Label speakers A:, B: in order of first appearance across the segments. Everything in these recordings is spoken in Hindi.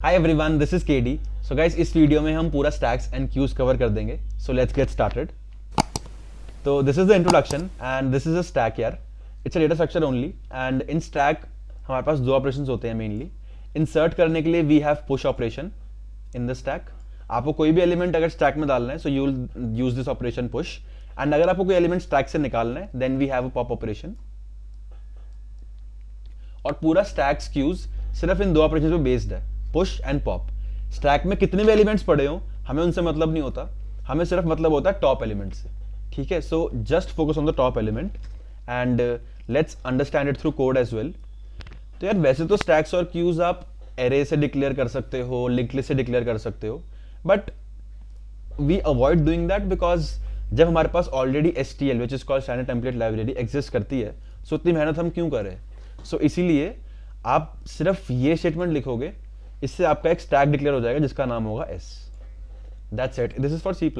A: Hi everyone, this is KD. So guys, इस वीडियो में हम पूरा स्टैक्स एंड क्यूज कवर कर देंगे। So let's get started. तो this is the introduction and this is a stack यार। It's a data structure only and in stack हमारे पास दो ऑपरेशंस होते हैं मेनली। इंसर्ट करने के लिए we have push operation in the stack. आपको कोई भी एलिमेंट अगर स्टैक में डालना है so you will use this operation push. And अगर आपको कोई एलिमेंट स्टैक से निकालना है then we have a pop operation. और पूरा स्टैक्स क्यूज सिर्फ इन दो ऑपरेशन पे बेस्ड है, पुश एंड पॉप। स्टैक में कितने भी एलिमेंट्स पड़े हो हमें उनसे मतलब नहीं होता, हमें सिर्फ मतलब होता है टॉप एलिमेंट से। ठीक है, so just focus on the top element and let's understand it through code as well. तो यार वैसे तो स्टैक्स और क्यूज आप एरे से डिक्लेयर कर सकते हो, लिंक लिस्ट से डिक्लेयर कर सकते हो, but we avoid doing that because जब हमारे पास already STL which is called standard template library exist करती है, सो इतनी मेहनत हम क्यों करें। सो इसीलिए आप सिर्फ ये स्टेटमेंट लिखोगे, इससे आपका एक स्टैक डिक्लेयर हो जाएगा जिसका नाम होगा S। That's it, this is for C++।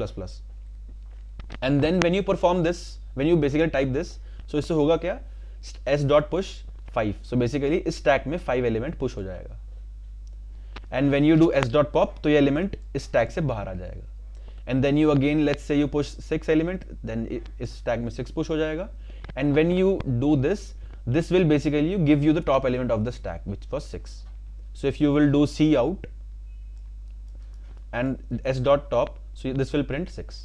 A: And then when you perform this, when you basically type this, so इससे होगा क्या, S.push 5। सो बेसिकली इस स्टैक में 5 एलिमेंट पुश हो जाएगा। And when you do S.pop तो ये एलिमेंट इस स्टैक से बाहर आ जाएगा। And then you again let's say you push 6 element, then इस स्टैक में 6 पुश हो जाएगा। And when you do this, this will basically give you the top element of the stack which was 6. So if you will do C out and S dot top, so this will print 6.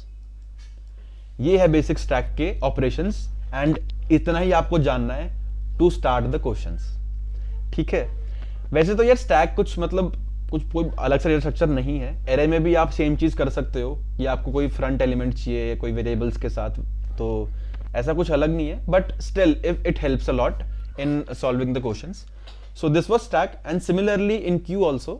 A: ये है बेसिक स्टैक के ऑपरेशंस एंड इतना ही आपको जानना है टू स्टार्ट द क्वेश्चंस। ठीक है, वैसे तो यार स्टैक कुछ मतलब कुछ कोई अलग सा स्ट्रक्चर नहीं है। एरे में भी आप सेम चीज कर सकते हो, या आपको कोई फ्रंट एलिमेंट चाहिए कोई वेरिएबल्स के साथ, तो ऐसा कुछ अलग नहीं है, but still if it helps a lot in solving the questions. So this was stack and similarly in queue also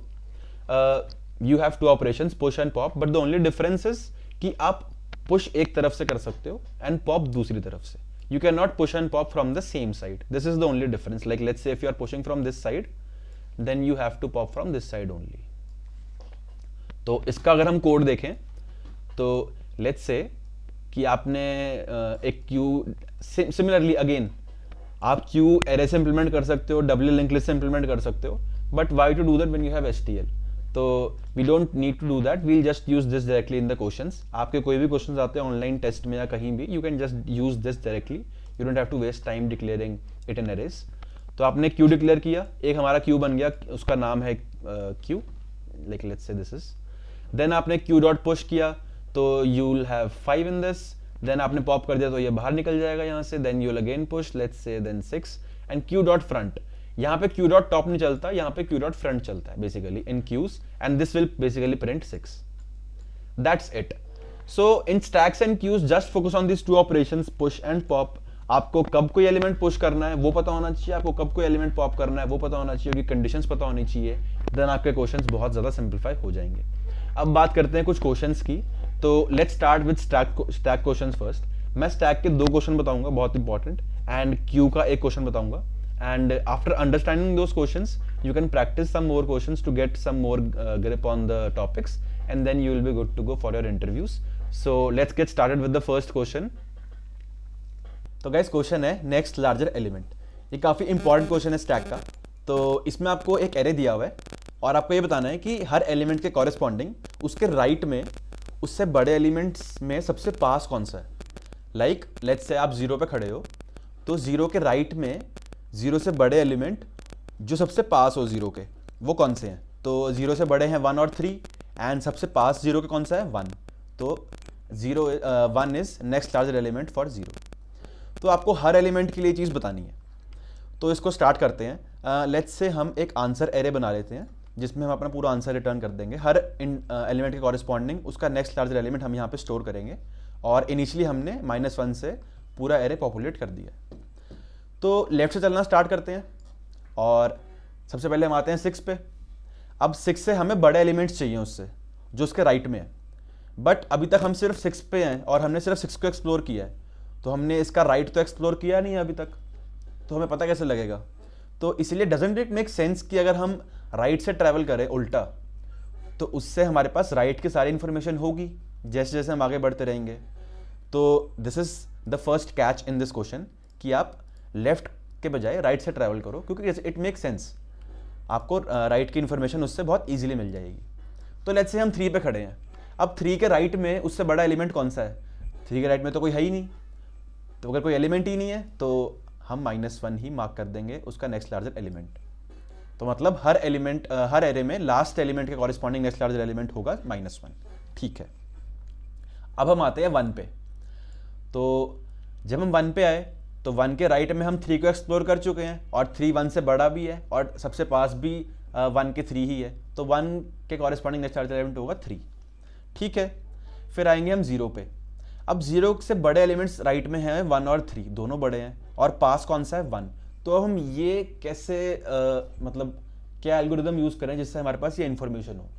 A: you have two operations push and pop, but the only difference is कि आप पुश एक तरफ से कर सकते हो एंड पॉप दूसरी तरफ से। You can not push and pop from the same side, this is the only difference. Like let's say if you are pushing from this side then you have to pop from this side only. तो इसका अगर हम कोड देखें तो लेट्स से कि आपने एक क्यू सिमिलरली अगेन आप क्यू एरे से इंप्लीमेंट कर सकते हो, डब्ल्यू लिंक लिस्ट से इंप्लीमेंट कर सकते हो, but why to do that when you have STL। तो we don't need to do that, we'll just use this directly in the questions. आपके कोई भी क्वेश्चंस आते हैं ऑनलाइन टेस्ट में या कहीं भी, you can just use this directly, you don't have to waste time declaring it in arrays. तो आपने क्यू डिक्लेयर किया, एक हमारा क्यू बन गया, उसका नाम है queue, like let's say this is. Then आपने क्यू डॉट पुश किया तो you will have 5 in this. Then आपने पॉप कर दिया तो ये बाहर निकल जाएगा यहाँ से। Then you will again push, let's say then 6 and queue dot front. यहाँ पे क्यू डॉट टॉप नहीं चलता, यहाँ पे क्यू डॉट फ्रंट चलता है basically in queues, and this will basically print 6। That's it. So in stacks and queues just focus on this two operations, push and pop. आपको कब कोई एलिमेंट पुश करना है वो पता होना चाहिए, आपको कब कोई एलिमेंट पॉप करना है वो पता होना चाहिए, उनकी कंडीशंस पता होनी चाहिए। देन आपके क्वेश्चंस बहुत ज्यादा सिंप्लीफाई हो जाएंगे। अब बात करते हैं कुछ क्वेश्चंस की। तो let's start with stack questions first. मैं स्टैक के 2 क्वेश्चन बताऊंगा बहुत इंपॉर्टेंट, एंड क्यू का एक क्वेश्चन बताऊंगा। And after understanding those questions you can practice some more questions to get some more grip on the topics, and then you will be good to go for your interviews. So let's get started with the first question. तो गाइस क्वेश्चन है नेक्स्ट लार्जर एलिमेंट। ये काफी इंपॉर्टेंट क्वेश्चन है स्टैक का। तो इसमें आपको एक एरे दिया हुआ है और आपको ये बताना है कि हर एलिमेंट के कॉरेस्पॉन्डिंग उसके राइट में उससे बड़े एलिमेंट्स में सबसे पास कौन सा है। लाइक लेट्स से आप 0 पे खड़े हो, तो 0 के राइट में 0 से बड़े एलिमेंट जो सबसे पास हो 0 के वो कौन से हैं। तो 0 से बड़े हैं 1 और 3, एंड सबसे पास 0 के कौन सा है 1। तो 1 is next larger element for 0। तो आपको हर एलिमेंट के लिए चीज़ बतानी है। तो इसको स्टार्ट करते हैं। लेट्स से हम एक आंसर एरे बना लेते हैं जिसमें हम अपना पूरा आंसर रिटर्न कर देंगे। हर एलिमेंट के कॉरेस्पॉन्डिंग उसका नेक्स्ट लार्जर एलिमेंट हम यहाँ पे स्टोर करेंगे, और इनिशियली हमने -1 से पूरा एरे पॉपुलेट कर दिया। तो लेफ्ट से चलना स्टार्ट करते हैं और सबसे पहले हम आते हैं 6 पे। अब 6 से हमें बड़े एलिमेंट्स चाहिए उससे जो उसके राइट में है, बट अभी तक हम सिर्फ 6 पे हैं और हमने सिर्फ 6 को एक्सप्लोर किया है, तो हमने इसका राइट तो एक्सप्लोर किया नहीं है अभी तक, तो हमें पता कैसे लगेगा। तो इसलिए डजंट इट मेक सेंस कि अगर हम राइट से ट्रैवल करें उल्टा, तो उससे हमारे पास राइट की सारी इंफॉर्मेशन होगी जैसे जैसे हम आगे बढ़ते रहेंगे। तो this is the first catch in this question कि आप लेफ्ट के बजाय राइट से ट्रैवल करो, क्योंकि इट मेक सेंस। आपको राइट की इन्फॉर्मेशन उससे बहुत ईजिली मिल जाएगी। तो लेट्स से हम 3 पे खड़े हैं, अब 3 के राइट में उससे बड़ा एलिमेंट कौन सा है? 3 के राइट में तो कोई है ही नहीं, तो अगर कोई एलिमेंट ही नहीं है तो हम -1 ही मार्क कर देंगे उसका नेक्स्ट लार्जर एलिमेंट। तो मतलब हर एलिमेंट, हर एरे में लास्ट एलिमेंट के कॉरेस्पॉन्डिंग नेक्स्ट लार्जर एलिमेंट होगा -1। ठीक है, अब हम आते हैं 1 पे। तो जब हम 1 पे आए तो 1 के राइट में हम 3 को एक्सप्लोर कर चुके हैं, और 3 1 से बड़ा भी है और सबसे पास भी 1 के 3 ही है, तो 1 के कॉरेस्पॉन्डिंग नेक्स्ट लार्जर एलिमेंट होगा 3। ठीक है, फिर आएंगे हम 0 पे। अब 0 से बड़े एलिमेंट्स राइट में हैं 1 और 3, दोनों बड़े हैं, और पास कौन सा है? 1। तो हम ये कैसे मतलब क्या एल्गोरिदम यूज़ करें जिससे हमारे पास ये इन्फॉर्मेशन हो?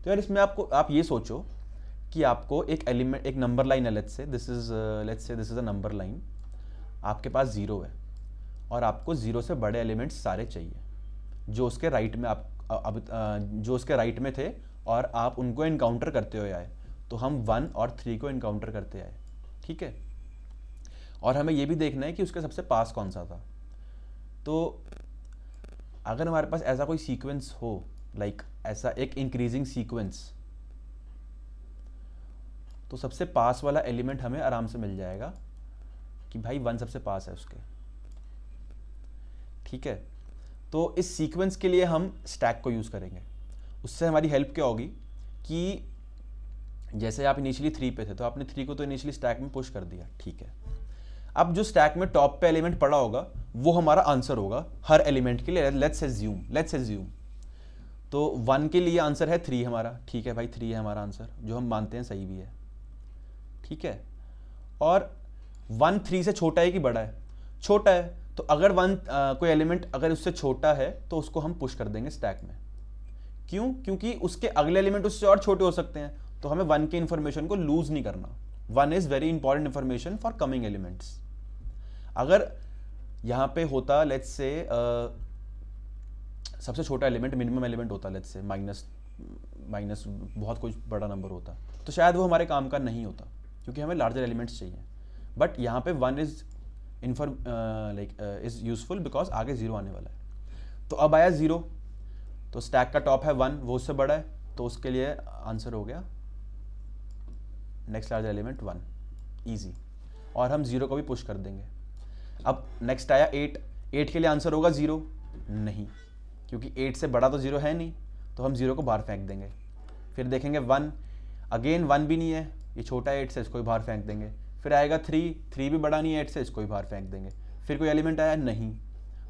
A: तो यार इसमें आप ये सोचो कि आपको एक एलिमेंट, एक नंबर लाइन है, let's say this is a number line, आपके पास 0 है और आपको 0 से बड़े एलिमेंट्स सारे चाहिए जो उसके राइट में जो उसके राइट में थे और आप उनको इनकाउंटर करते हुए आए। तो हम 1 और 3 को इनकाउंटर करते आए। ठीक है, और हमें ये भी देखना है कि उसके सबसे पास कौन सा था। तो अगर हमारे पास ऐसा कोई सीक्वेंस हो, लाइक ऐसा एक इंक्रीजिंग सीक्वेंस, तो सबसे पास वाला एलिमेंट हमें आराम से मिल जाएगा कि भाई 1 सबसे पास है उसके। ठीक है, तो इस सीक्वेंस के लिए हम स्टैक को यूज़ करेंगे। उससे हमारी हेल्प क्या होगी कि जैसे आप इनिशियली 3 पे थे तो आपने 3 को तो इनिशियली स्टैक में पुश कर दिया। ठीक है, अब जो स्टैक में टॉप पे एलिमेंट पड़ा होगा वो हमारा आंसर होगा हर एलिमेंट के लिए। लेट्स एज्यूम तो 1 के लिए आंसर है 3 हमारा। ठीक है भाई, 3 है हमारा आंसर, जो हम मानते हैं सही भी है। ठीक है, और 1 3 से छोटा है कि बड़ा है? छोटा है, तो अगर कोई एलिमेंट अगर उससे छोटा है तो उसको हम पुश कर देंगे स्टैक में। क्यों? क्योंकि उसके अगले एलिमेंट उससे और छोटे हो सकते हैं, तो हमें 1 के इन्फॉर्मेशन को लूज नहीं करना। 1 is very important information for coming elements. अगर यहां पे होता लेट्स से सबसे छोटा एलिमेंट मिनिमम एलिमेंट होता, लेट्स से माइनस बहुत कुछ बड़ा नंबर होता, तो शायद वो हमारे काम का नहीं होता, क्योंकि हमें लार्जर एलिमेंट्स चाहिए। बट यहाँ पे 1 इज इज यूजफुल बिकॉज आगे 0 आने वाला है। तो अब आया 0, तो स्टैक का टॉप है 1, वो उससे बड़ा है, तो उसके लिए आंसर हो गया नेक्स्ट लार्जर एलिमेंट 1, इजी। और हम 0 को भी पुश कर देंगे। अब नेक्स्ट आया 8 के लिए आंसर होगा 0 नहीं, क्योंकि 8 से बड़ा तो 0 है नहीं, तो हम 0 को बाहर फेंक देंगे। फिर देखेंगे 1, अगेन 1 भी नहीं है, ये छोटा है 8 से, इसको भी बाहर फेंक देंगे। फिर आएगा 3 भी बड़ा नहीं है 8 से, इसको भी बाहर फेंक देंगे। फिर कोई एलिमेंट आया नहीं,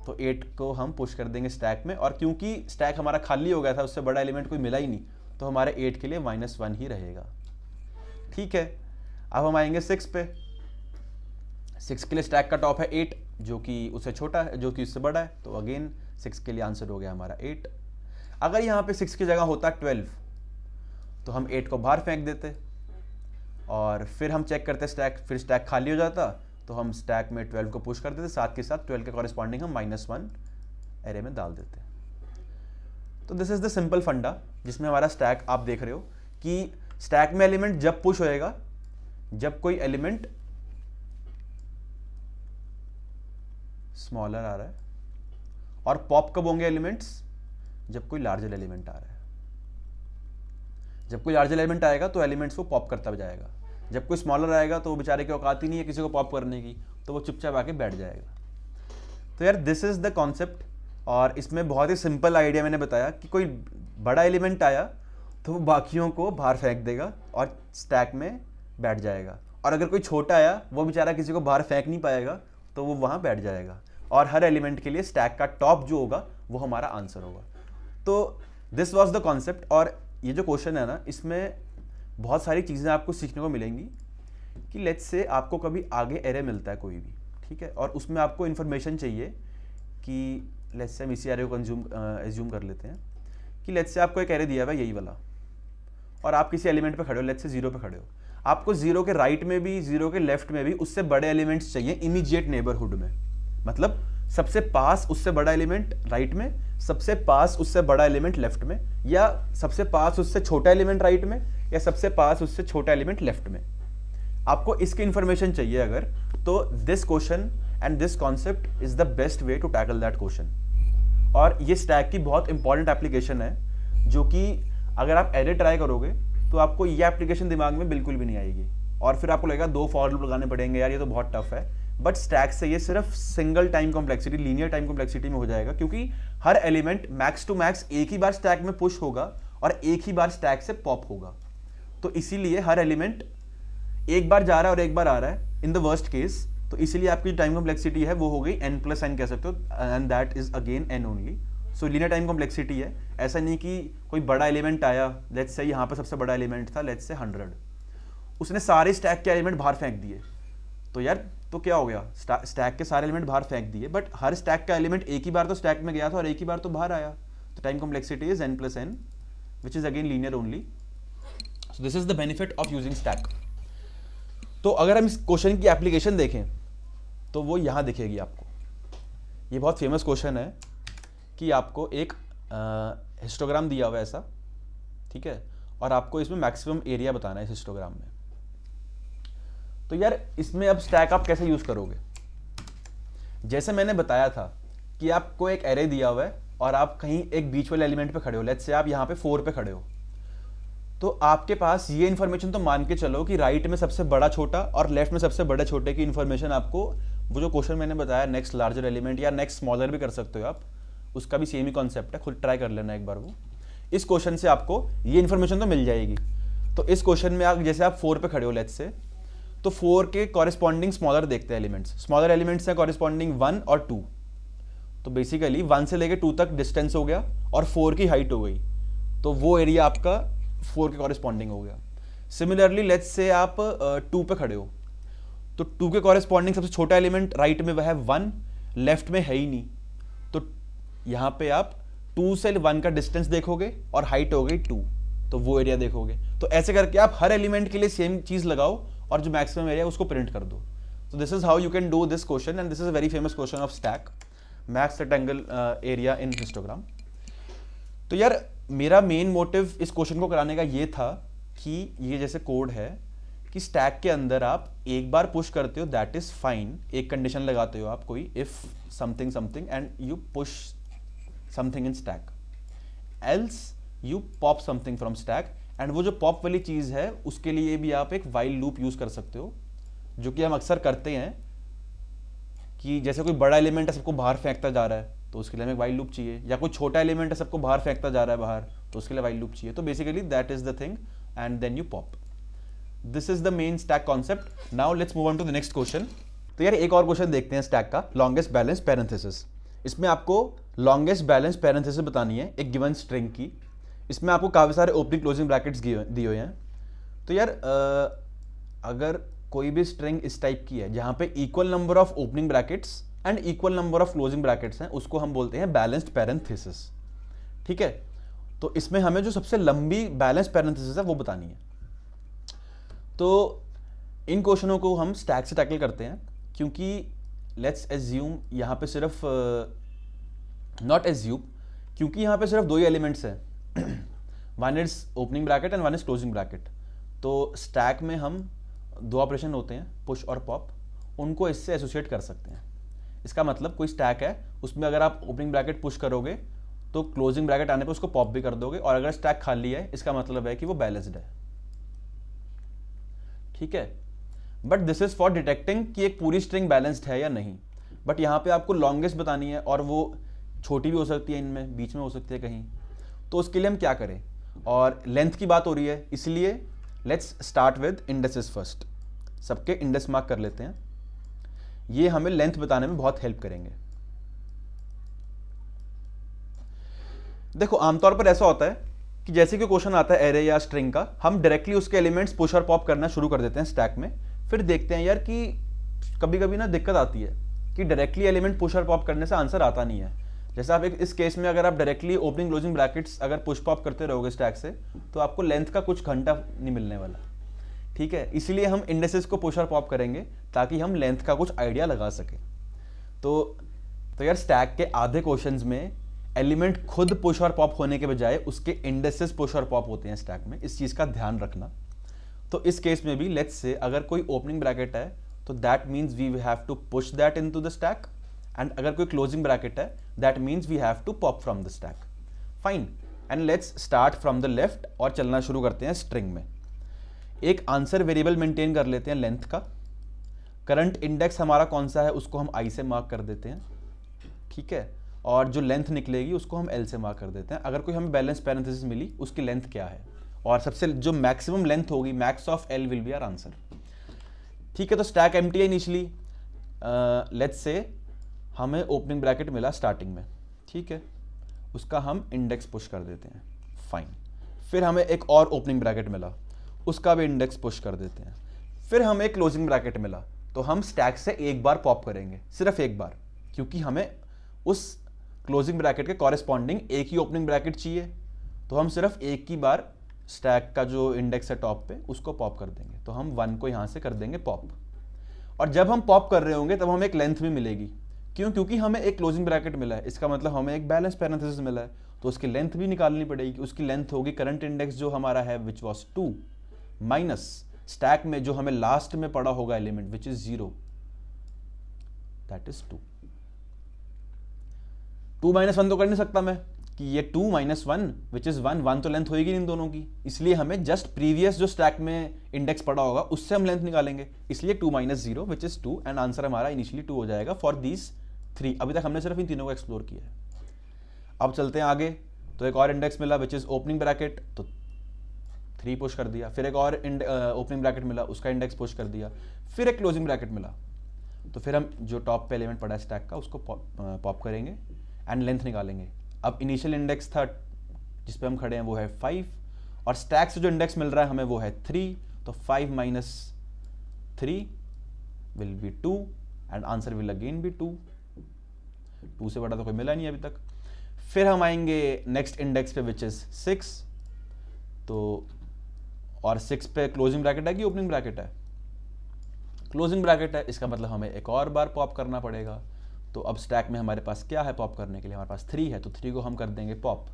A: तो 8 को हम पुश कर देंगे स्टैक में, और क्योंकि स्टैक हमारा खाली हो गया था, उससे बड़ा एलिमेंट कोई मिला ही नहीं, तो हमारे 8 के लिए -1 ही रहेगा। ठीक है, अब हम आएंगे 6 पे। 6 के लिए स्टैक का टॉप है 8, जो कि उससे छोटा है, जो कि उससे बड़ा है, तो अगेन 6 के लिए आंसर हो गया हमारा 8। अगर यहाँ पे 6 की जगह होता 12, तो हम 8 को बाहर फेंक देते, और फिर हम चेक करते स्टैक, फिर स्टैक खाली हो जाता, तो हम स्टैक में 12 को पुश कर देते, साथ के साथ 12 के कॉरेस्पॉन्डिंग हम -1 एरे में डाल देते। तो दिस इज द सिंपल फंडा, जिसमें हमारा स्टैक आप देख रहे हो कि स्टैक में एलिमेंट जब पुश होएगा जब कोई एलिमेंट स्मॉलर आ रहा है, और पॉप कब होंगे एलिमेंट्स? जब कोई लार्जर एलिमेंट आ रहा है। जब कोई लार्जर एलिमेंट आएगा तो एलिमेंट्स को पॉप करता जाएगा। जब कोई स्मॉलर आएगा तो वो बेचारे की औकात ही नहीं है किसी को पॉप करने की, तो वो चुपचाप आके बैठ जाएगा। तो यार दिस इज द कॉन्सेप्ट, और इसमें बहुत ही सिंपल आइडिया मैंने बताया कि कोई बड़ा एलिमेंट आया तो वो बाकियों को बाहर फेंक देगा और स्टैक में बैठ जाएगा, और अगर कोई छोटा आया वो बेचारा किसी को बाहर फेंक नहीं पाएगा, तो वो वहाँ बैठ जाएगा, और हर एलिमेंट के लिए स्टैक का टॉप जो होगा वो हमारा आंसर होगा। तो दिस वॉज द कॉन्सेप्ट। और ये जो क्वेश्चन है ना, इसमें बहुत सारी चीज़ें आपको सीखने को मिलेंगी कि लेट्स से आपको कभी आगे एरे मिलता है कोई भी, ठीक है, और उसमें आपको इन्फॉर्मेशन चाहिए कि लेट्स से हम इसी एरे को एज्यूम कर लेते हैं कि लेट्स से आपको एक एरे दिया हुआ है यही वाला, और आप किसी एलिमेंट पे खड़े हो, लेट्स से 0 पे खड़े हो, आपको 0 के राइट में भी 0 के लेफ्ट में भी उससे बड़े एलिमेंट्स चाहिए इमीडिएट नेबरहुड में। मतलब सबसे पास उससे बड़ा एलिमेंट राइट में, सबसे पास उससे बड़ा एलिमेंट लेफ्ट में, या सबसे पास उससे छोटा एलिमेंट राइट में, या सबसे पास उससे छोटा एलिमेंट लेफ्ट में। आपको इसकी इंफॉर्मेशन चाहिए अगर, तो this question and this concept is the best way to tackle that question. और ये स्टैक की बहुत इंपॉर्टेंट एप्लीकेशन है, जो कि अगर आप एरे ट्राई करोगे तो आपको ये एप्लीकेशन दिमाग में बिल्कुल भी नहीं आएगी, और फिर आपको लगेगा 2 फॉर लूप लगाने पड़ेंगे यार, ये तो बहुत टफ है। बट स्टैक से ये सिर्फ single time complexity, linear time complexity में हो जाएगा, क्योंकि हर एलिमेंट मैक्स टू मैक्स एक ही बार स्टैक में पुश होगा और एक ही बार स्टैक से पॉप होगा। तो इसीलिए हर एलिमेंट एक बार जा रहा है और एक बार आ रहा है इन द वर्स्ट केस। तो इसीलिए आपकी टाइम कॉम्प्लेक्सिटी है वो हो गई n+n कह सकते हो, and that is again n only. So linear time complexity है। ऐसा नहीं कि कोई बड़ा एलिमेंट आया, लेट्स से यहाँ पे सबसे बड़ा एलिमेंट था लेट्स से 100, उसने सारे स्टैक के एलिमेंट बाहर फेंक दिए, तो यार तो क्या हो गया, स्टैक के सारे एलिमेंट बाहर फेंक दिए, बट हर स्टैक का एलिमेंट एक ही बार तो स्टैक में गया था और एक ही बार तो बाहर आया। तो time complexity is n+n which is again linear only. So this is the benefit of using stack. तो अगर हम इस क्वेश्चन की एप्लीकेशन देखें तो वो यहाँ दिखेगी आपको। ये बहुत फेमस क्वेश्चन है कि आपको एक हिस्टोग्राम दिया हुआ है ऐसा, ठीक है, और आपको इसमें मैक्सिमम एरिया बताना है इस हिस्टोग्राम में। तो यार इसमें अब स्टैक आप कैसे यूज करोगे? जैसे मैंने बताया था कि आपको एक एरे दिया हुआ है और आप कहीं एक बीच वाले एलिमेंट पे खड़े हो, लेट्स से आप यहाँ पे 4 पे खड़े हो, तो आपके पास ये इन्फॉर्मेशन तो मान के चलो कि राइट में सबसे बड़ा छोटा और लेफ्ट में सबसे बड़े छोटे की इन्फॉर्मेशन आपको, वो जो क्वेश्चन मैंने बताया नेक्स्ट लार्जर एलिमेंट या नेक्स्ट स्मॉलर भी कर सकते हो आप, उसका भी सेम ही कॉन्सेप्ट है, खुद ट्राई कर लेना एक बार वो। इस क्वेश्चन से आपको ये इन्फॉर्मेशन तो मिल जाएगी। तो इस क्वेश्चन में आप जैसे आप 4 पे खड़े हो लेट्स से, तो 4 के कॉरेस्पॉन्डिंग स्मॉलर देखते हैं एलिमेंट्स। स्मॉलर एलिमेंट्स हैं कॉरेस्पॉन्डिंग 1 और 2। तो बेसिकली 1 से लेके 2 तक डिस्टेंस हो गया और 4 की हाइट हो गई, तो वो एरिया आपका 4 के कॉरेस्पॉन्डिंग हो गया। सिमिलरली लेट्स से आप 2 पे खड़े हो, तो 2 के कॉरेस्पॉन्डिंग सबसे छोटा एलिमेंट राइट में वह है 1, लेफ्ट में है ही नहीं, तो यहाँ पे आप 2 से 1 का डिस्टेंस देखोगे और हाइट हो गई 2, तो वो एरिया देखोगे। तो ऐसे करके आप हर एलिमेंट के लिए सेम चीज लगाओ और जो मैक्सिमम एरिया उसको प्रिंट कर दो। तो this is how you can do this question, and this is a very famous question of stack, max rectangle area in histogram. तो यार मेरा मेन मोटिव इस क्वेश्चन को कराने का ये था कि ये जैसे कोड है कि स्टैक के अंदर आप एक बार पुश करते हो दैट इज फाइन, एक कंडीशन लगाते हो आप कोई, if something something and you push something in stack, else you pop something from stack, and वो जो पॉप वाली चीज है उसके लिए भी आप एक वाइल लूप यूज कर सकते हो, जो कि हम अक्सर करते हैं कि जैसे कोई बड़ा एलिमेंट है सबको बाहर फेंकता जा रहा है तो उसके लिए हमें वाइल लूप चाहिए, या कोई छोटा एलिमेंट है सबको बाहर फेंकता जा रहा है बाहर तो उसके लिए वाइल लूप चाहिए। तो basically that is the thing, and then you pop. This is the main stack concept. Now let's move on to the next question. तो यार एक और क्वेश्चन देखते हैं स्टैक का, लॉन्गेस्ट बैलेंस पैरेंथेसिस। इसमें आपको लॉन्गेस्ट बैलेंस पैरेंथेसिस बतानी है एक गिवन स्ट्रिंग की। इसमें आपको काफ़ी सारे ओपनिंग क्लोजिंग ब्रैकेट्स दिए हुए हैं। तो यार अगर कोई भी स्ट्रिंग इस टाइप की है जहाँ पे equal number of opening brackets and equal number of closing brackets हैं, उसको हम बोलते हैं बैलेंस्ड पैरेंथेसिस, ठीक है। तो इसमें हमें जो सबसे लंबी बैलेंस पैरेंथेसिस है वो बतानी है। तो इन क्वेश्चनों को हम स्टैक से टैकल करते हैं, क्योंकि लेट्स एज्यूम यहाँ पे सिर्फ नॉट एज्यूम, क्योंकि यहाँ पे सिर्फ 2 ही एलिमेंट्स हैं, one is opening bracket and one is closing bracket. तो स्टैक में हम 2 ऑपरेशन होते हैं, पुश और पॉप, उनको इससे एसोसिएट कर सकते हैं। इसका मतलब कोई स्टैक है उसमें अगर आप ओपनिंग ब्रैकेट पुश करोगे तो क्लोजिंग ब्रैकेट आने पे उसको पॉप भी कर दोगे, और अगर स्टैक खाली है इसका मतलब है कि वो बैलेंस्ड है, ठीक है। But this is for detecting कि एक पूरी स्ट्रिंग बैलेंस्ड है या नहीं। बट यहाँ पे आपको लॉन्गेस्ट बतानी है, और वो छोटी भी हो सकती है, इनमें बीच में हो सकती है कहीं, तो उसके लिए हम क्या करें, और लेंथ की बात हो रही है इसलिए let's start with indices first. सबके इंडेक्स मार्क कर लेते हैं, ये हमें लेंथ बताने में बहुत हेल्प करेंगे। देखो आमतौर पर ऐसा होता है कि जैसे कि क्वेश्चन आता है एरे या स्ट्रिंग का, हम डायरेक्टली उसके एलिमेंट्स पुश और पॉप करना शुरू कर देते हैं स्टैक में। फिर देखते हैं यार कि कभी कभी ना दिक्कत आती है कि डायरेक्टली एलिमेंट पुश और पॉप करने से आंसर आता नहीं है। जैसे आप इस केस में अगर आप डायरेक्टली ओपनिंग क्लोजिंग ब्रैकेट्स अगर पुश पॉप करते रहोगे स्टैक से, तो आपको लेंथ का कुछ घंटा नहीं मिलने वाला, ठीक है। इसीलिए हम इंडेसेस को पुश और पॉप करेंगे ताकि हम लेंथ का कुछ आइडिया लगा सकें। तो यार स्टैक के आधे क्वेश्चंस में एलिमेंट खुद पुश और पॉप होने के बजाय उसके इंडेसेस पुश और पॉप होते हैं स्टैक में, इस चीज का ध्यान रखना। तो इस केस में भी लेट्स से अगर कोई ओपनिंग ब्रैकेट है तो that means we have to push that into the stack, and अगर कोई क्लोजिंग ब्रैकेट है that means we have to pop from the stack. Fine, and let's start from the left और चलना शुरू करते हैं स्ट्रिंग में. एक आंसर वेरिएबल मेंटेन कर लेते हैं लेंथ का. करंट इंडेक्स हमारा कौन सा है उसको हम आई से मार्क कर देते हैं, ठीक है, और जो लेंथ निकलेगी उसको हम एल से मार्क कर देते हैं. अगर कोई हमें बैलेंस पैरेंथेसिस मिली उसकी लेंथ क्या है, और सबसे जो मैक्सिमम लेंथ होगी, max of L will be our answer. ठीक है, तो स्टैक एम्प्टी है इनिशियली. लेट्स से हमें ओपनिंग ब्रैकेट मिला स्टार्टिंग में, ठीक है, उसका हम इंडेक्स पुश कर देते हैं. फाइन, फिर हमें एक और ओपनिंग ब्रैकेट मिला, उसका भी इंडेक्स पुश कर देते हैं. फिर हमें एक क्लोजिंग ब्रैकेट मिला, तो हम स्टैक से एक बार पॉप करेंगे, सिर्फ एक बार, क्योंकि हमें उस क्लोजिंग ब्रैकेट के कॉरेस्पॉन्डिंग एक ही ओपनिंग ब्रैकेट चाहिए. तो हम सिर्फ एक ही बार स्टैक का जो इंडेक्स है टॉप पे उसको पॉप कर देंगे. तो हम 1 को यहाँ से कर देंगे पॉप. और जब हम पॉप कर रहे होंगे तब हमें एक लेंथ भी मिलेगी. क्यों? क्योंकि हमें एक क्लोजिंग ब्रैकेट मिला है, इसका मतलब हमें एक बैलेंस पैरेंथेसिस मिला है, तो उसकी लेंथ भी निकालनी पड़ेगी. उसकी लेंथ होगी करंट इंडेक्स जो हमारा है विच वॉज 2 माइनस स्टैक में जो हमें लास्ट में पड़ा होगा element which is 0, that is 2. 2 - 1 तो कर नहीं सकता मैं कि ये 2 - 1 विच इज 1, 1 तो लेंथ होगी इन दोनों की. इसलिए हमें जस्ट प्रीवियस जो स्टैक में इंडेक्स पड़ा होगा उससे हम लेंथ निकालेंगे. इसलिए 2 - 0 विच इज 2, एंड आंसर हमारा इनिशियली 2 हो जाएगा फॉर दीज 3. अभी तक हमने सिर्फ इन तीनों को एक्सप्लोर किया है. अब चलते हैं आगे. तो एक और इंडेक्स मिला विच इज ओपनिंग ब्रैकेट, तो 3 पुश कर दिया. फिर एक और ओपनिंग ब्रैकेट मिला, उसका इंडेक्स पुश कर दिया. फिर एक क्लोजिंग ब्रैकेट मिला, तो फिर हम जो टॉप पे एलिमेंट पड़ा है स्टैक का उसको पॉप करेंगे एंड लेंथ निकालेंगे. अब इनिशियल इंडेक्स था जिस पे हम खड़े हैं वो है 5, और स्टैक से जो इंडेक्स मिल रहा है हमें वो है 3. तो 5 - 3 will be 2, and answer will again be 2. 2 से बड़ा तो कोई मिला नहीं अभी तक. फिर हम आएंगे नेक्स्ट इंडेक्स पे विच इज 6. तो और 6 पे क्लोजिंग ब्रैकेट है कि ओपनिंग ब्रैकेट है? क्लोजिंग ब्रैकेट है, इसका मतलब हमें एक और बार पॉप करना पड़ेगा. तो अब स्टैक में हमारे पास क्या है पॉप करने के लिए? हमारे पास 3 है, तो 3 को हम कर देंगे पॉप.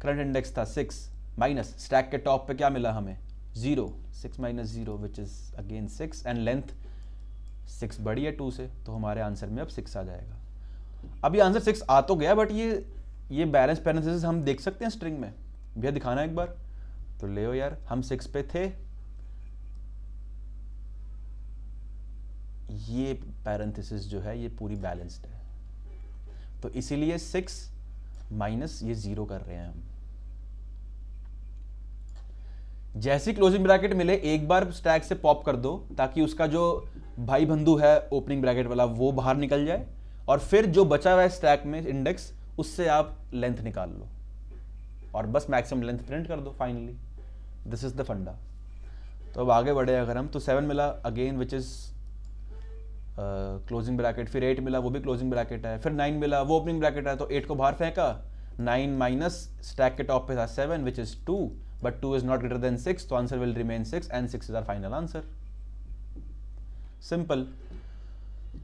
A: करंट इंडेक्स था 6 माइनस स्टैक के टॉप पे क्या मिला हमें? 0. 6 - 0 which is again 6, and length 6 बड़ी है 2 से, तो हमारे आंसर में अब 6 आ जाएगा. अब ये आंसर 6 आ तो गया, बट ये बैलेंस पैरेंथेसिस हम देख सकते हैं स्ट्रिंग में? भैया दिखाना एक बार. तो ले यार, हम 6 पे थे, ये पैरेंथेसिस जो है ये पूरी बैलेंस्ड है, तो इसीलिए 6 माइनस ये 0 कर रहे हैं हम. जैसी क्लोजिंग ब्रैकेट मिले एक बार स्टैक से पॉप कर दो, ताकि उसका जो भाई बंधु है ओपनिंग ब्रैकेट वाला वो बाहर निकल जाए, और फिर जो बचा हुआ है स्टैक में इंडेक्स उससे आप लेंथ निकाल लो और बस मैक्सिमम लेंथ प्रिंट कर दो. फाइनली दिस इज द फंडा. तो अब आगे बढ़े अगर हम, तो 7 मिला again which is closing bracket. फिर 8 मिला, वो भी क्लोजिंग ब्रैकेट है. फिर 9 मिला, वो ओपनिंग ब्रैकेट है, तो 8 को बाहर फेंका. 9 माइनस स्टैक के टॉप पे था 7 which is 2, but 2 is not greater than 6, तो answer will remain 6, and 6 is our final answer. Simple.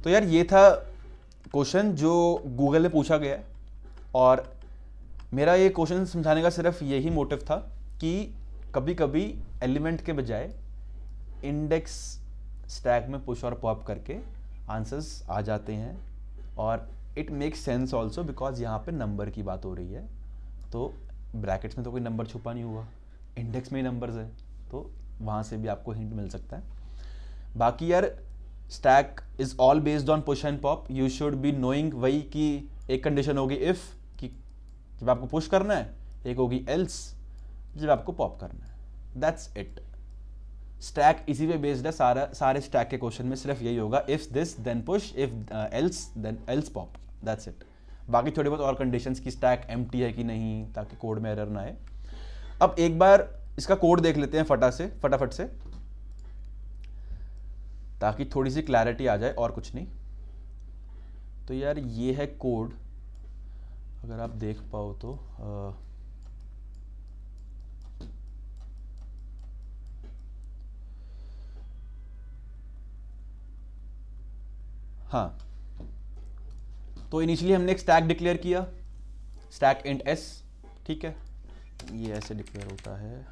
A: तो यार ये था क्वेश्चन जो गूगल में पूछा गया है, और मेरा ये क्वेश्चन समझाने का सिर्फ यही मोटिव था कि कभी कभी एलिमेंट के बजाय इंडेक्स स्टैक में पुश और पॉप करके आंसर्स आ जाते हैं, और it makes sense also because यहाँ पे नंबर की बात हो रही है. तो ब्रैकेट्स में तो कोई नंबर छुपा नहीं हुआ, इंडेक्स में ही नंबर्स है, तो वहाँ से भी आपको हिंट मिल सकता है. बाकी यार stack is all based on push and pop. You should be knowing वही कि एक कंडीशन होगी इफ, कि जब आपको पुश करना है, एक होगी एल्स जब आपको पॉप करना है. That's it. स्टैक इसी पे बेस्ड है. सारे स्टैक के क्वेश्चन में सिर्फ यही होगा, if this then push, if else then else pop. That's it. बाकी थोड़ी बहुत और कंडीशंस की स्टैक एम्प्टी है कि नहीं, ताकि कोड में एरर ना आए. अब एक बार इसका कोड देख लेते हैं फटाफट से, ताकि थोड़ी सी क्लैरिटी आ जाए, और कुछ नहीं. तो यार ये है कोड, अगर आप देख पाओ तो. हाँ, तो इनिशियली हमने एक स्टैक डिक्लेयर किया, स्टैक इंट s. ठीक है, ये ऐसे डिक्लेयर होता है.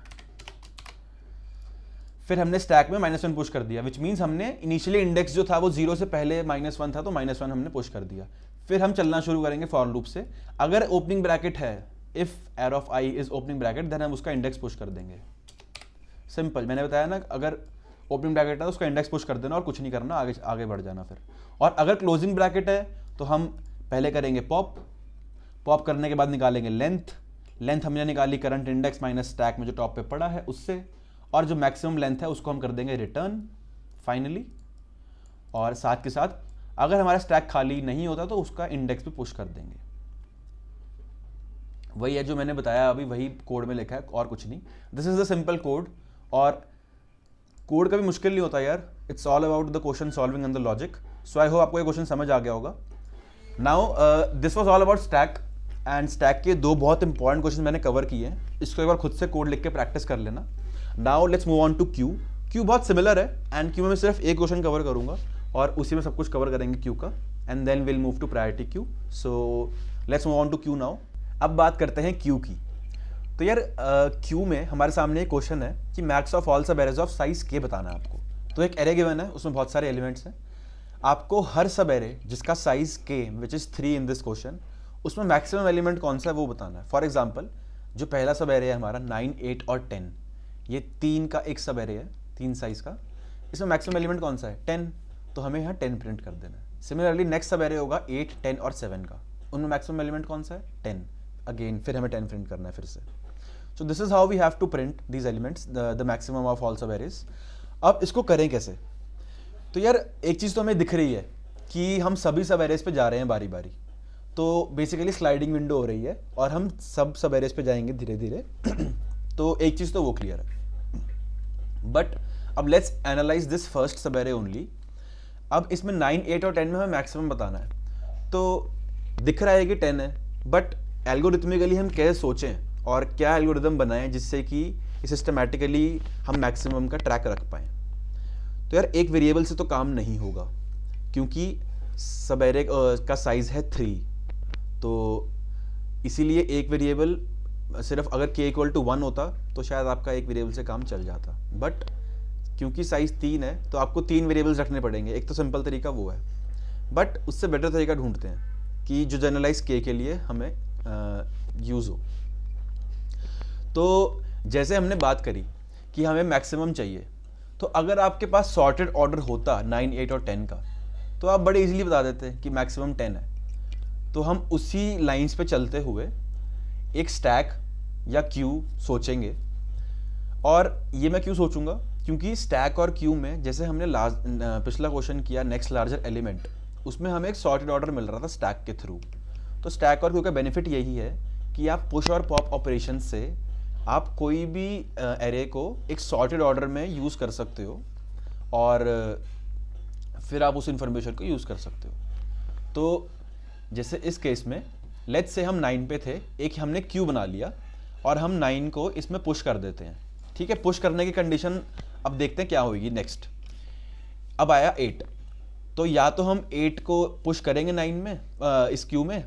A: फिर हमने स्टैक में -1 पुश कर दिया, विच मीन्स हमने इनिशियली इंडेक्स जो था वो 0 से पहले -1 था, तो -1 हमने पुश कर दिया. फिर हम चलना शुरू करेंगे फॉर लूप से। अगर ओपनिंग ब्रैकेट है, if arr of I is opening bracket, then हम उसका इंडेक्स पुश कर देंगे। सिंपल, मैंने बताया ना, अगर ओपनिंग ब्रैकेट है तो उसका इंडेक्स पुश कर देना और कुछ नहीं करना, आगे आगे बढ़ जाना फिर। और अगर क्लोजिंग ब्रैकेट है तो हम पहले करेंगे पॉप, पॉप करने के बाद निकालेंगे लेंथ, लेंथ हमने निकाली करंट इंडेक्स माइनस स्टैक में जो टॉप पे पड़ा है उससे, और जो मैक्सिमम लेंथ है उसको हम कर देंगे रिटर्न फाइनली। और साथ के साथ अगर हमारा स्टैक खाली नहीं होता तो उसका इंडेक्स भी पुश कर देंगे। वही है जो मैंने बताया अभी, वही कोड में लिखा है और कुछ नहीं। This is the simple code, और कोड कभी मुश्किल नहीं होता यार, it's all about the question solving and the logic. So I hope आपको ये क्वेश्चन समझ आ गया होगा। Now this was all about stack, and stack के दो बहुत इंपॉर्टेंट क्वेश्चन मैंने कवर किए हैं। इसको एक बार खुद से कोड लिख के प्रैक्टिस कर लेना। Now let's move on to queue. Queue बहुत सिमिलर है, एंड क्यू में मैं सिर्फ एक क्वेश्चन कवर करूंगा और उसी में सब कुछ कवर करेंगे क्यू का, and then we'll move to priority queue. So let's move on to queue now. अब बात करते हैं क्यू की। तो यार क्यू में हमारे सामने एक क्वेश्चन है कि मैक्स ऑफ ऑल सब एरेज ऑफ साइज के बताना है आपको। तो एक एरे गिवन है, उसमें बहुत सारे एलिमेंट्स हैं, आपको हर सब एरे जिसका साइज के which is 3 in this question, उसमें मैक्सिमम एलिमेंट कौन सा है वो बताना है। फॉर एग्जाम्पल जो पहला सब एरे है हमारा 9, 8 और 10, ये 3 का एक सब एरे है, 3 साइज का, इसमें मैक्सिमम एलिमेंट कौन सा है 10, तो हमें यहाँ 10 प्रिंट कर देना है। सिमिलरली नेक्स्ट सब एरे होगा 8, 10 और 7 का, उनमें मैक्सिमम एलिमेंट कौन सा है 10, अगेन फिर हमें 10 प्रिंट करना है फिर से। So this is how we have to print these elements, the maximum of all subarrays. अब इसको करें कैसे? तो यार एक चीज़ तो हमें दिख रही है कि हम सभी सब एरेज पे जा रहे हैं बारी बारी, तो बेसिकली स्लाइडिंग विंडो हो रही है और हम सब एरेज पे जाएंगे धीरे धीरे। तो एक चीज़ तो वो क्लियर है, बट अब लेट्स एनालाइज दिस फर्स्ट सब एरे ओनली। अब इसमें 9, 8 और 10 में हमें मैक्सिमम बताना है। तो दिख रहा है कि 10 है, बट एल्गोरिथमिकली हम कैसे सोचें और क्या एल्गोरिथम बनाएं जिससे कि सिस्टमैटिकली हम मैक्सिमम का ट्रैक रख पाएँ। तो यार एक वेरिएबल से तो काम नहीं होगा, क्योंकि सब एरे का साइज है 3, तो इसीलिए एक वेरिएबल सिर्फ अगर k इक्वल टू 1 होता तो शायद आपका एक वेरिएबल से काम चल जाता, बट क्योंकि साइज 3 है तो आपको 3 वेरिएबल्स रखने पड़ेंगे। एक तो सिंपल तरीका वो है, बट उससे बेटर तरीका ढूंढते हैं कि जो जनरलाइज k के लिए हमें यूज़ हो। तो जैसे हमने बात करी कि हमें मैक्सिमम चाहिए, तो अगर आपके पास सॉर्टेड ऑर्डर होता 9, 8 और 10 का, तो आप बड़े इजीली बता देते कि मैक्सिमम 10 है। तो हम उसी लाइंस पे चलते हुए एक स्टैक या क्यू सोचेंगे। और ये मैं क्यों सोचूंगा, क्योंकि स्टैक और क्यू में जैसे हमने पिछला क्वेश्चन किया नेक्स्ट लार्जर एलिमेंट, उसमें हमें एक सॉर्टेड ऑर्डर मिल रहा था स्टैक के थ्रू। तो स्टैक और क्यू का बेनिफिट यही है कि आप पुश और पॉप ऑपरेशन से आप कोई भी एरे को एक सॉर्टेड ऑर्डर में यूज़ कर सकते हो और फिर आप उस इंफॉर्मेशन को यूज़ कर सकते हो। तो जैसे इस केस में लेट्स से हम 9 पे थे, एक हमने क्यू बना लिया और हम 9 को इसमें पुश कर देते हैं। ठीक है, पुश करने की कंडीशन अब देखते हैं क्या होगी नेक्स्ट। अब आया 8, तो या तो हम 8 को पुश करेंगे 9 में इस क्यू में,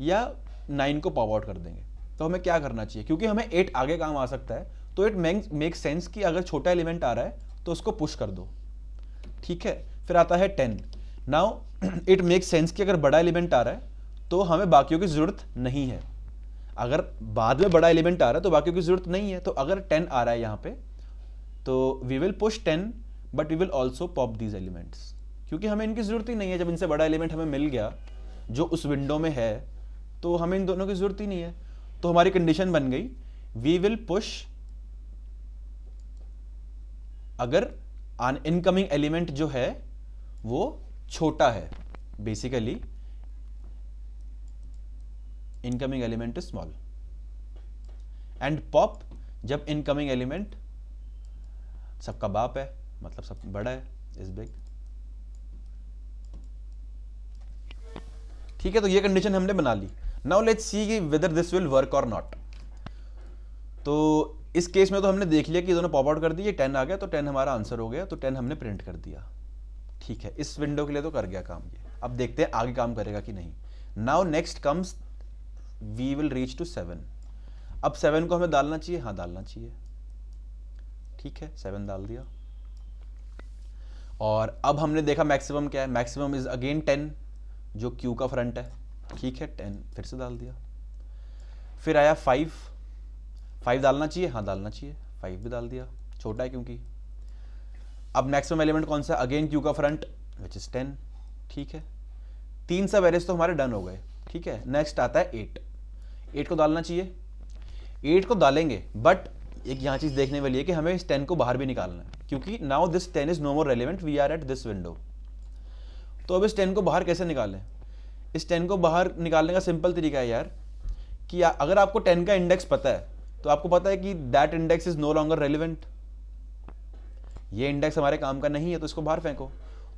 A: या 9 को पॉप आउट कर देंगे। तो हमें क्या करना चाहिए, क्योंकि हमें 8 आगे काम आ सकता है, तो इट मेक सेंस कि अगर छोटा एलिमेंट आ रहा है तो उसको पुश कर दो। ठीक है, फिर आता है 10। नाउ इट मेक सेंस कि अगर बड़ा एलिमेंट आ रहा है तो हमें बाकियों की जरूरत नहीं है। अगर बाद में बड़ा एलिमेंट आ रहा है तो बाकियों की जरूरत नहीं है। तो अगर 10 आ रहा है यहाँ पे, तो we will push 10 but we will also pop these elements, क्योंकि हमें इनकी जरूरत ही नहीं है। जब इनसे बड़ा एलिमेंट हमें मिल गया जो उस विंडो में है, तो हमें इन दोनों की जरूरत ही नहीं है। तो हमारी कंडीशन बन गई, वी विल पुश अगर इनकमिंग एलिमेंट जो है वो छोटा है, basically incoming element is small, and pop जब इनकमिंग एलिमेंट सबका बाप है, मतलब सब बड़ा है, इज बिग। ठीक है, तो ये कंडीशन हमने बना ली। Now let's see whether this will work और नॉट। तो इस केस में तो हमने देख लिया कि दोनों पॉप आउट कर दिए, 10 आ गया, तो 10 हमारा आंसर हो गया, तो 10 हमने प्रिंट कर दिया। ठीक है, इस विंडो के लिए तो कर गया काम ये। अब देखते हैं आगे काम करेगा कि नहीं। Now next comes we will reach to 7। अब 7 को हमें डालना चाहिए, हाँ डालना चाहिए। ठीक है, 7 डाल दिया। और अब हमने देखा मैक्सिमम क्या है, मैक्सिमम इज अगेन 10 जो क्यू का फ्रंट है। ठीक है 10 फिर से डाल दिया। फिर आया 5 डालना चाहिए, हाँ डालना चाहिए, 5 भी डाल दिया, छोटा है क्योंकि। अब मैक्सिमम एलिमेंट कौन सा, अगेन क्यू का फ्रंट विच इज 10, ठीक है। 3 सब एरेस तो हमारे डन हो गए, ठीक है। नेक्स्ट आता है 8 को डालना चाहिए, 8 को डालेंगे, बट एक यहाँ चीज देखने वाली है कि हमें इस 10 को बाहर भी निकालना है, क्योंकि now this 10 is no more relevant, we are at this window. तो अब इस 10 को बाहर कैसे निकालें? इस 10 को बाहर निकालने का सिंपल तरीका है यार, कि अगर आपको 10 का इंडेक्स पता है तो आपको पता है कि that index is no longer relevant, ये इंडेक्स हमारे काम का नहीं है, तो इसको बाहर फेंको।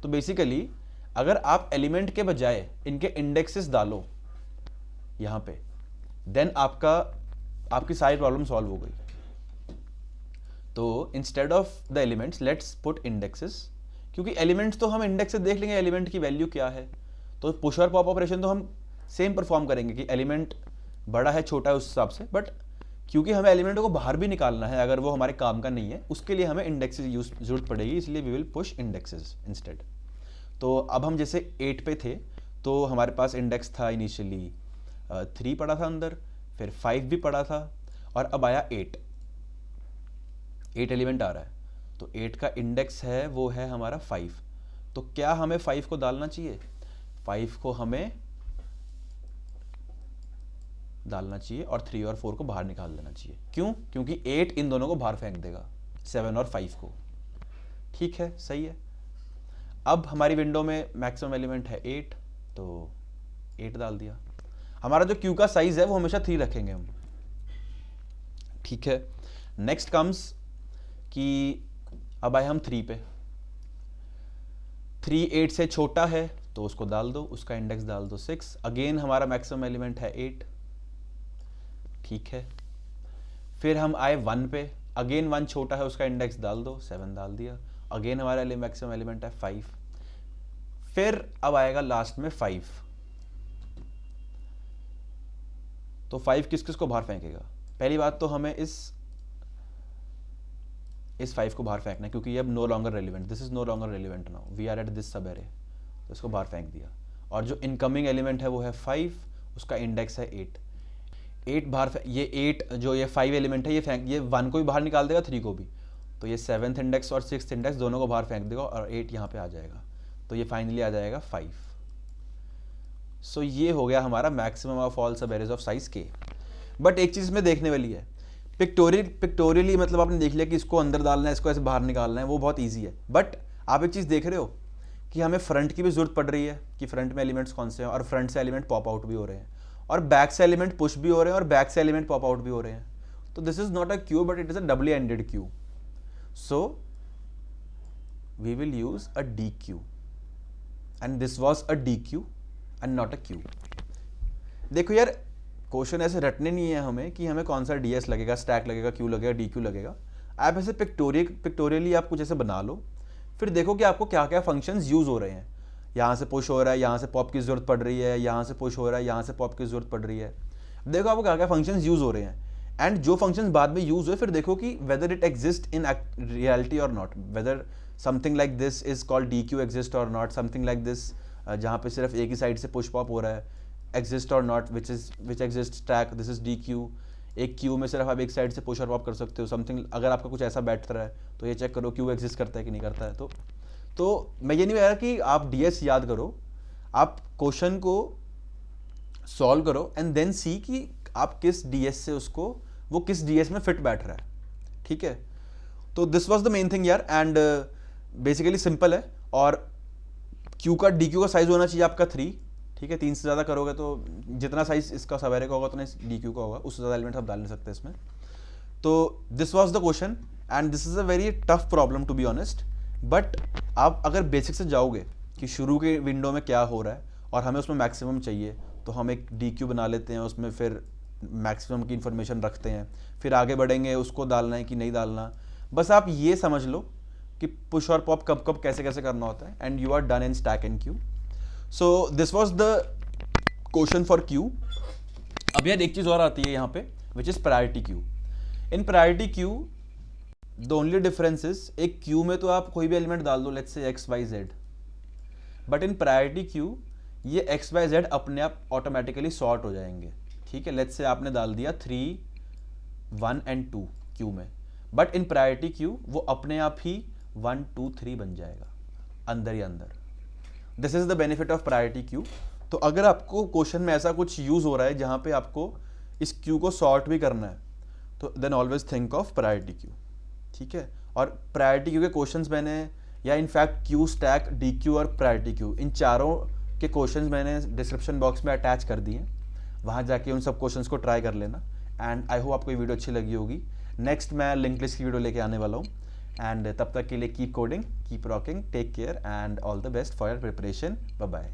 A: तो बेसिकली अगर आप एलिमेंट के बजाय इनके इंडेक्सेस डालो यहां पे, देन आपकी सारी प्रॉब्लम सॉल्व हो गई। तो instead of the elements let's put indexes, क्योंकि एलिमेंट्स तो हम इंडेक्स से देख लेंगे एलिमेंट की वैल्यू क्या है। तो पुश और पॉप ऑपरेशन तो हम सेम परफॉर्म करेंगे कि एलिमेंट बड़ा है छोटा है उस हिसाब से, बट क्योंकि हमें एलिमेंट को बाहर भी निकालना है अगर वो हमारे काम का नहीं है, उसके लिए हमें इंडेक्सेस जरूरत पड़ेगी, इसलिए we will push indexes instead. तो अब हम जैसे 8 पे थे तो हमारे पास इंडेक्स था इनिशियली 3 पड़ा था अंदर, फिर 5 भी पड़ा था, और अब आया 8 एलिमेंट आ रहा है। तो 8 का इंडेक्स है वो है हमारा 5। तो क्या हमें 5 को डालना चाहिए? 5 को हमें डालना चाहिए और 3 और 4 को बाहर निकाल देना चाहिए। क्यों? क्योंकि 8 इन दोनों को बाहर फेंक देगा, 7 और 5 को। ठीक है, सही है। अब हमारी विंडो में मैक्सिमम एलिमेंट है 8, तो 8 डाल दिया। हमारा जो क्यू का साइज है वो हमेशा 3 रखेंगे हम, ठीक है। नेक्स्ट कम्स कि अब आए हम 3 पे। 3 8 से छोटा है तो उसको डाल दो, उसका इंडेक्स डाल दो 6। अगेन हमारा मैक्सिमम एलिमेंट है 8, ठीक है। फिर हम आए 1 पे, अगेन 1 छोटा है उसका इंडेक्स डाल दो, 7 डाल दिया। अगेन हमारा मैक्सिमम एलिमेंट है 5। फिर अब आएगा लास्ट में 5। तो 5 किस किस को बाहर फेंकेगा? पहली बात तो हमें इस 5 को बाहर फेंकना है, क्योंकि ये अब no longer relevant, this is no longer relevant now, we are at this subarray, तो इसको बाहर फेंक दिया। और जो इनकमिंग एलिमेंट है वो है 5, उसका इंडेक्स है 8 बाहर, ये 8 जो ये 5 एलिमेंट है ये 1 को भी बाहर निकाल देगा, 3 को भी, तो ये 7th इंडेक्स और 6th इंडेक्स दोनों को बाहर फेंक देगा और 8 यहाँ पे आ जाएगा, तो ये फाइनली आ जाएगा 5। सो ये हो गया हमारा मैक्सिमम ऑफ ऑल सब एरेज ऑफ साइज के। बट एक चीज़ में देखने वाली है, पिक्टोरियली मतलब आपने देख लिया कि इसको अंदर डालना है, इसको ऐसे बाहर निकालना है, वो बहुत ईजी है। बट आप एक चीज़ देख रहे हो कि हमें फ्रंट की भी जरूरत पड़ रही है कि फ्रंट में एलिमेंट्स कौन से हैं, और फ्रंट से एलिमेंट पॉप आउट भी हो रहे हैं, और बैक से एलिमेंट पुश भी हो रहे हैं, और बैक से एलिमेंट पॉप आउट भी हो रहे हैं। तो this is not a queue but it is a doubly ended queue, so we will use a D queue, and this was a D queue and not a queue. देखो यार, क्वेश्चन ऐसे रटने नहीं है हमें कि हमें कौन सा डीएस लगेगा, स्टैक लगेगा, क्यू लगेगा, डी क्यू लगेगा। आप ऐसे पिक्टोरियली आप कुछ ऐसे बना लो, फिर देखो कि आपको क्या क्या फंक्शंस यूज हो रहे हैं। यहाँ से पुश हो रहा है, यहाँ से पॉप की जरूरत पड़ रही है, यहाँ से पुश हो रहा है, यहाँ से पॉप की जरूरत पड़ रही है। देखो आपको क्या क्या फंक्शंस यूज हो रहे हैं, एंड जो फंक्शंस बाद में यूज हुए फिर देखो कि whether it exist in reality और not, whether something like this is called D queue exist और नॉट, समथिंग लाइक दिस जहाँ पे सिर्फ एक ही साइड से पुश पॉप हो रहा है एग्जिस्ट और not, which exist stack, this is D queue. एक क्यू में सिर्फ आप एक साइड से पुश और पॉप कर सकते हो, समथिंग अगर आपका कुछ ऐसा बैठ रहा है तो ये चेक करो क्यू एग्जिस्ट करता है कि नहीं करता है। तो मैं ये नहीं कह रहा कि आप डीएस याद करो, आप क्वेश्चन को सॉल्व करो एंड देन सी कि आप किस डीएस से उसको, वो किस डीएस में फिट बैठ रहा है, ठीक है। तो this was the main thing यार, एंड बेसिकली सिंपल है। और क्यू का डी क्यू का साइज होना चाहिए आपका 3, ठीक है। 3 से ज़्यादा करोगे तो जितना साइज इसका सवेरे का होगा उतना डी क्यू का होगा, उससे ज़्यादा एलिमेंट आप डाल नहीं सकते इसमें। तो this was the question and this is a very tough problem to be honest. But आप अगर बेसिक से जाओगे कि शुरू के विंडो में क्या हो रहा है और हमें उसमें मैक्सिमम चाहिए, तो हम एक डी क्यू बना लेते हैं, उसमें फिर मैक्सिमम की इन्फॉर्मेशन रखते हैं, फिर आगे बढ़ेंगे उसको डालना है कि नहीं डालना। बस आप ये समझ लो कि पुश और पॉप कब कब कैसे कैसे करना होता है, and you are done in stack and queue. So this was the question for queue. अब यार एक चीज़ और आती है यहाँ पे, which is priority queue. In priority queue the only difference is, एक क्यू में तो आप कोई भी एलिमेंट डाल दो, let's say X Y Z, but in priority queue ये एक्स वाई जेड अपने आप ऑटोमेटिकली सॉर्ट हो जाएंगे, ठीक है। लेट्स से आपने डाल दिया 3, 1 एंड 2 क्यू में, बट इन प्रायोरिटी क्यू वो अपने आप ही 1, 2, 3 बन जाएगा अंदर ही अंदर। This is the benefit of priority Q. तो अगर आपको क्वेश्चन में ऐसा कुछ यूज हो रहा है जहां पे आपको इस क्यू को सॉर्ट भी करना है, तो then always think of priority queue, ठीक है। और प्रायोरिटी क्यू के क्वेश्चंस मैंने, या in fact queue stack, D queue और प्रायोरिटी क्यू, इन चारों के क्वेश्चंस मैंने डिस्क्रिप्शन बॉक्स में अटैच कर दिए, वहाँ जाके उन सब क्वेश्चंस को ट्राई कर लेना। एंड आई होप आपको ये वीडियो अच्छी लगी होगी। नेक्स्ट मैं लिंक लिस्ट की वीडियो लेके आने वाला हूँ। एंड तब तक के लिए keep coding, keep rocking, take care and all the best for your preparation. Bye bye.